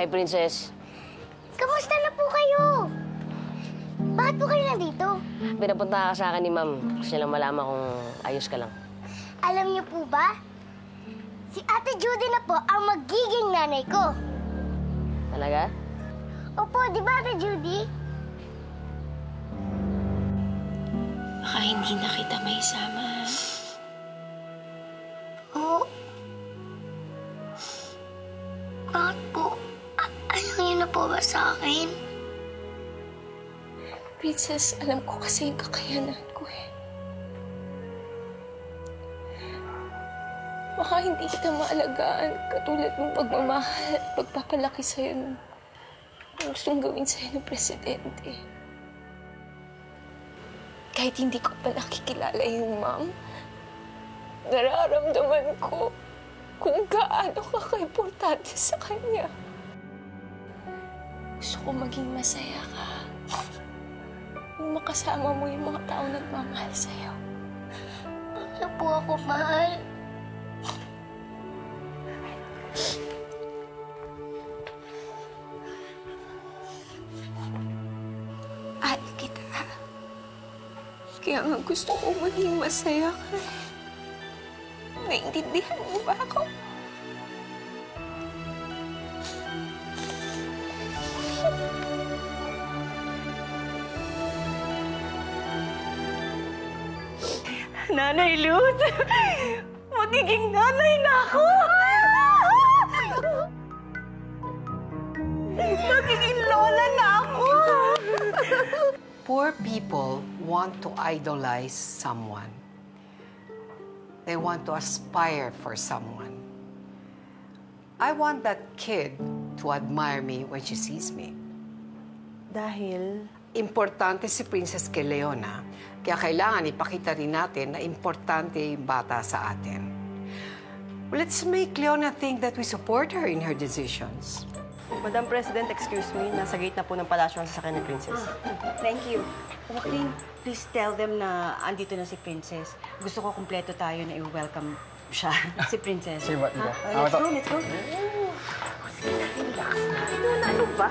Hi, Princess. Kamusta na po kayo? Bakit po kayo nandito? Pinapunta ka sa akin ni Ma'am kasi lang malaman kung ayos ka lang. Alam niyo po ba? Si Ate Judy na po ang magiging nanay ko. Talaga? Opo, di ba Ate Judy? Baka hindi na kita maisama. Oo. Bakit po? Ayaw niyo na po ba sa akin? Princess, alam ko kasi yung kakayanan ko eh. Baka hindi kita maalagaan katulad ng pagmamahal at pagpapalaki sa'yo ng gustong gawin sa'yo ng presidente. Kahit hindi ko pa nakikilala yung Ma'am, nararamdaman ko kung gaano ka ka-importante sa kanya. Gusto ko maging masaya ka. Kung makasama mo yung mga taong nagmamahal sa'yo. Ano po ako mahal? At kita. Kaya nga gusto ko maging masaya ka. Naintindihan mo ba ako? Nanay Luz! Magiging nanay na ako! Magiging lola na ako! Poor people want to idolize someone. They want to aspire for someone. I want that kid to admire me when she sees me. Dahil? Importante si Princess kay Leona, kaya kailangan ipakita rin natin na importante yung bata sa atin. Let's make Leona think that we support her in her decisions. Madam President, excuse me. Nasa gate na po ng palasyo ang sasakyan ni Princess. Thank you. Joaquin, please tell them na andito na si Princess. Gusto ko kumpleto tayo na i-welcome siya, si Princess. Sige ba? Let's go, let's go. Ano ba?